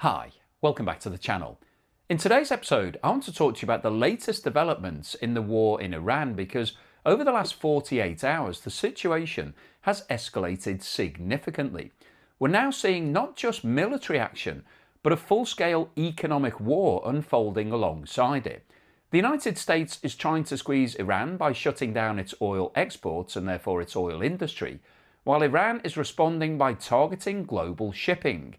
Hi, welcome back to the channel. In today's episode, I want to talk to you about the latest developments in the war in Iran because over the last 48 hours, the situation has escalated significantly. We're now seeing not just military action, but a full-scale economic war unfolding alongside it. The United States is trying to squeeze Iran by shutting down its oil exports and therefore its oil industry, while Iran is responding by targeting global shipping.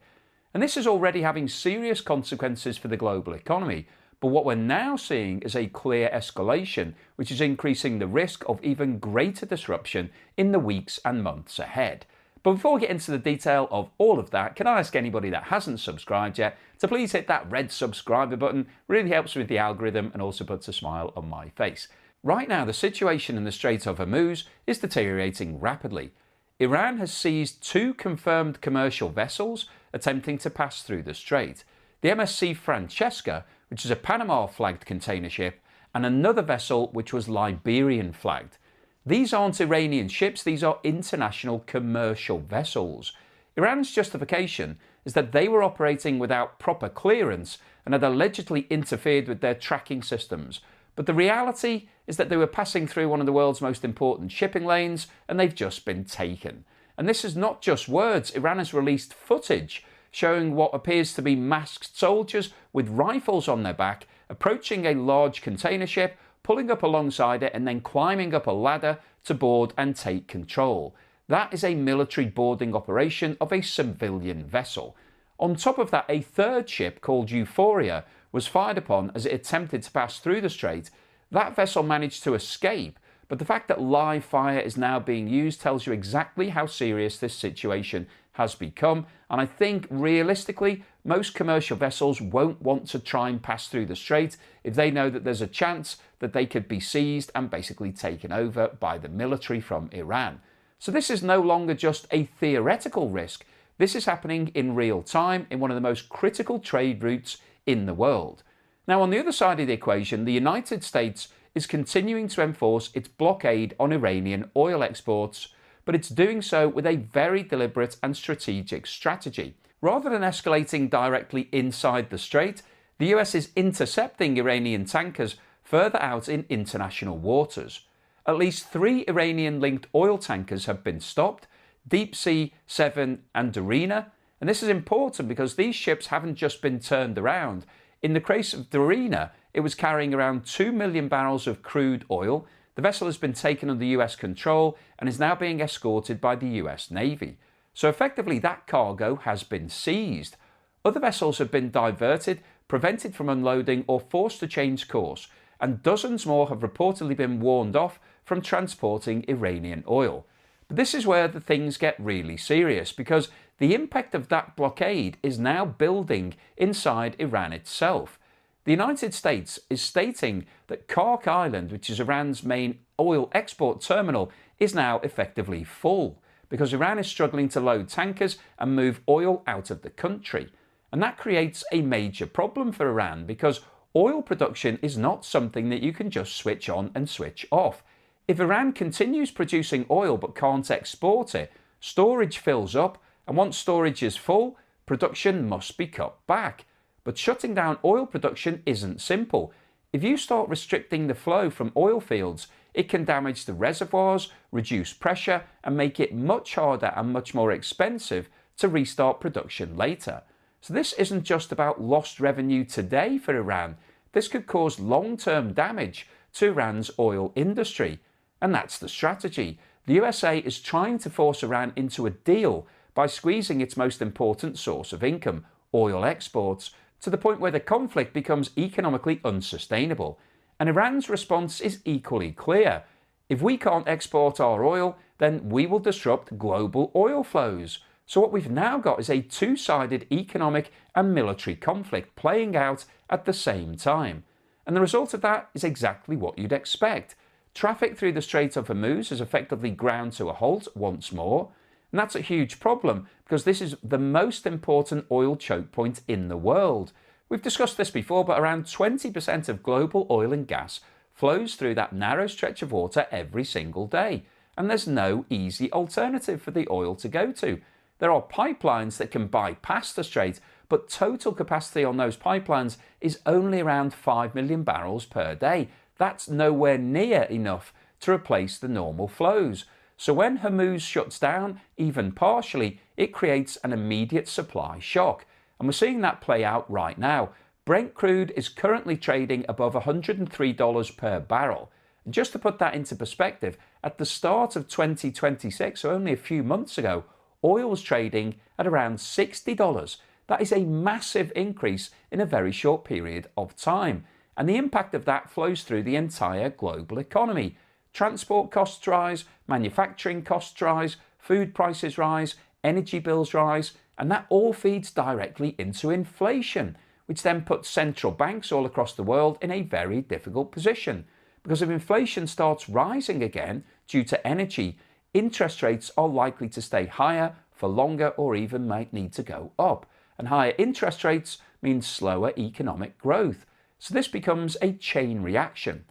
And this is already having serious consequences for the global economy, but what we're now seeing is a clear escalation, which is increasing the risk of even greater disruption in the weeks and months ahead. But before we get into the detail of all of that, can I ask anybody that hasn't subscribed yet to please hit that red subscriber button? It really helps with the algorithm and also puts a smile on my face. Right now, the situation in the Strait of Hormuz is deteriorating rapidly. Iran has seized 2 confirmed commercial vessels attempting to pass through the strait. The MSC Francesca, which is a Panama-flagged container ship, and another vessel which was Liberian-flagged. These aren't Iranian ships, these are international commercial vessels. Iran's justification is that they were operating without proper clearance and had allegedly interfered with their tracking systems. But the reality is that they were passing through one of the world's most important shipping lanes and they've just been taken. And this is not just words. Iran has released footage showing what appears to be masked soldiers with rifles on their back approaching a large container ship, pulling up alongside it and then climbing up a ladder to board and take control. That is a military boarding operation of a civilian vessel. On top of that, a third ship called Euphoria was fired upon as it attempted to pass through the strait. That vessel managed to escape, but the fact that live fire is now being used tells you exactly how serious this situation has become. And I think realistically, most commercial vessels won't want to try and pass through the strait if they know that there's a chance that they could be seized and basically taken over by the military from Iran. So this is no longer just a theoretical risk. This is happening in real time in one of the most critical trade routes in the world. Now, on the other side of the equation, the United States is continuing to enforce its blockade on Iranian oil exports, but it's doing so with a very deliberate and strategic strategy. Rather than escalating directly inside the strait, the US is intercepting Iranian tankers further out in international waters. At least 3 Iranian-linked oil tankers have been stopped, Deep Sea 7 and Darina, and this is important because these ships haven't just been turned around. In the case of Darina, it was carrying around 2 million barrels of crude oil. The vessel has been taken under US control and is now being escorted by the US Navy. So effectively that cargo has been seized. Other vessels have been diverted, prevented from unloading or forced to change course, and dozens more have reportedly been warned off from transporting Iranian oil. But this is where the things get really serious because the impact of that blockade is now building inside Iran itself. The United States is stating that Khark Island, which is Iran's main oil export terminal, is now effectively full because Iran is struggling to load tankers and move oil out of the country. And that creates a major problem for Iran because oil production is not something that you can just switch on and switch off. If Iran continues producing oil but can't export it, storage fills up, and once storage is full, production must be cut back. But shutting down oil production isn't simple. If you start restricting the flow from oil fields, it can damage the reservoirs, reduce pressure, and make it much harder and much more expensive to restart production later. So this isn't just about lost revenue today for Iran. This could cause long-term damage to Iran's oil industry. And that's the strategy. The USA is trying to force Iran into a deal by squeezing its most important source of income, oil exports, to the point where the conflict becomes economically unsustainable. And Iran's response is equally clear. If we can't export our oil, then we will disrupt global oil flows. So what we've now got is a two-sided economic and military conflict playing out at the same time. And the result of that is exactly what you'd expect. Traffic through the Strait of Hormuz is effectively ground to a halt once more. And that's a huge problem because this is the most important oil choke point in the world. We've discussed this before, but around 20% of global oil and gas flows through that narrow stretch of water every single day. And there's no easy alternative for the oil to go to. There are pipelines that can bypass the strait, but total capacity on those pipelines is only around 5 million barrels per day. That's nowhere near enough to replace the normal flows. So when Hormuz shuts down, even partially, it creates an immediate supply shock. And we're seeing that play out right now. Brent crude is currently trading above $103 per barrel. And just to put that into perspective, at the start of 2026, so only a few months ago, oil was trading at around $60. That is a massive increase in a very short period of time. And the impact of that flows through the entire global economy. Transport costs rise, manufacturing costs rise, food prices rise, energy bills rise, and that all feeds directly into inflation, which then puts central banks all across the world in a very difficult position. Because if inflation starts rising again due to energy, interest rates are likely to stay higher for longer or even might need to go up. And higher interest rates means slower economic growth. So this becomes a chain reaction.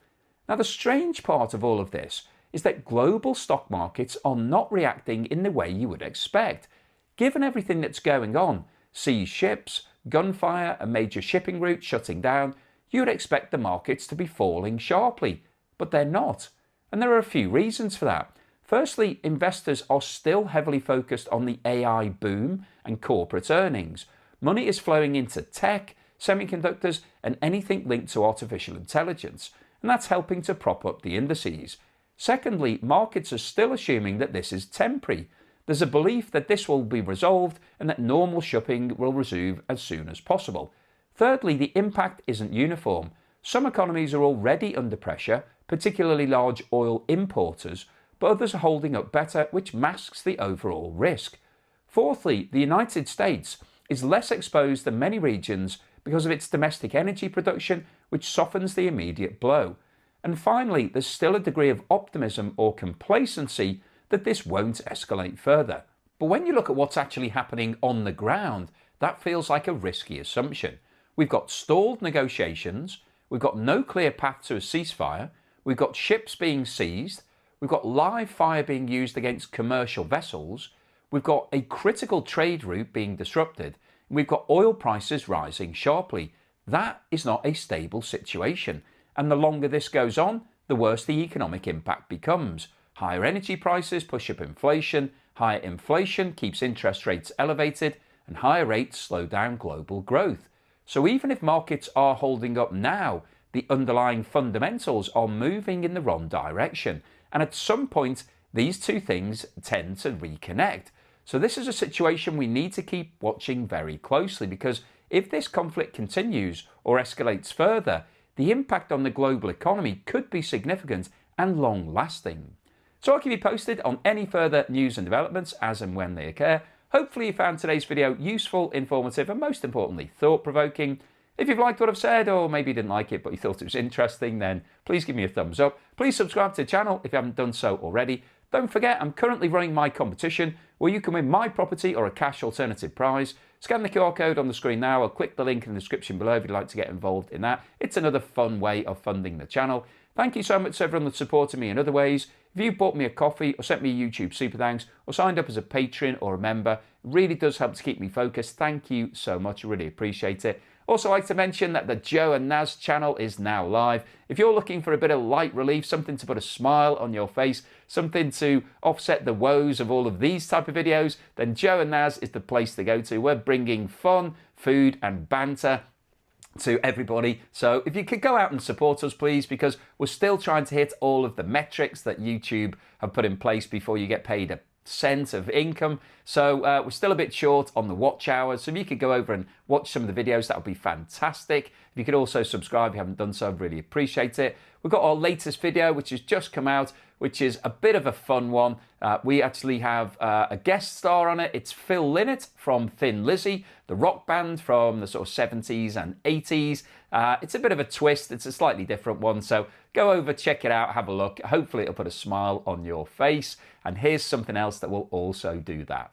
Now, the strange part of all of this is that global stock markets are not reacting in the way you would expect. Given everything that's going on, seized ships, gunfire, a major shipping route shutting down, you would expect the markets to be falling sharply, but they're not. And there are a few reasons for that. Firstly, investors are still heavily focused on the AI boom and corporate earnings. Money is flowing into tech, semiconductors, and anything linked to artificial intelligence, and that's helping to prop up the indices. Secondly, markets are still assuming that this is temporary. There's a belief that this will be resolved and that normal shipping will resume as soon as possible. Thirdly, the impact isn't uniform. Some economies are already under pressure, particularly large oil importers, but others are holding up better, which masks the overall risk. Fourthly, the United States is less exposed than many regions because of its domestic energy production, which softens the immediate blow. And finally, there's still a degree of optimism or complacency that this won't escalate further. But when you look at what's actually happening on the ground, that feels like a risky assumption. We've got stalled negotiations, we've got no clear path to a ceasefire, we've got ships being seized, we've got live fire being used against commercial vessels, we've got a critical trade route being disrupted, and we've got oil prices rising sharply. That is not a stable situation. And the longer this goes on, the worse the economic impact becomes. Higher energy prices push up inflation, higher inflation keeps interest rates elevated, and higher rates slow down global growth. So even if markets are holding up now, the underlying fundamentals are moving in the wrong direction. And at some point, these two things tend to reconnect. So this is a situation we need to keep watching very closely, because if this conflict continues or escalates further, the impact on the global economy could be significant and long-lasting. So I'll keep you posted on any further news and developments as and when they occur. Hopefully you found today's video useful, informative, and most importantly, thought-provoking. If you've liked what I've said, or maybe you didn't like it but you thought it was interesting, then please give me a thumbs up. Please subscribe to the channel if you haven't done so already. Don't forget, I'm currently running my competition where you can win my property or a cash alternative prize. Scan the QR code on the screen now, or click the link in the description below if you'd like to get involved in that. It's another fun way of funding the channel. Thank you so much to everyone that's supported me in other ways. If you've bought me a coffee or sent me a YouTube super thanks or signed up as a patron or a member, it really does help to keep me focused. Thank you so much, I really appreciate it. Also, I'd like to mention that the Joe and Naz channel is now live. If you're looking for a bit of light relief, something to put a smile on your face, something to offset the woes of all of these type of videos, then Joe and Naz is the place to go to. We're bringing fun, food and banter to everybody. So if you could go out and support us, please, because we're still trying to hit all of the metrics that YouTube have put in place before you get paid a cent of income. So we're still a bit short on the watch hours. So if you could go over and watch some of the videos, that would be fantastic. If you could also subscribe if you haven't done so, I'd really appreciate it. We've got our latest video, which has just come out, which is a bit of a fun one. We actually have a guest star on it. It's Phil Lynott from Thin Lizzy, the rock band from the sort of 70s and 80s. It's a bit of a twist. It's a slightly different one. So go over, check it out, have a look. Hopefully it'll put a smile on your face. And here's something else that will also do that.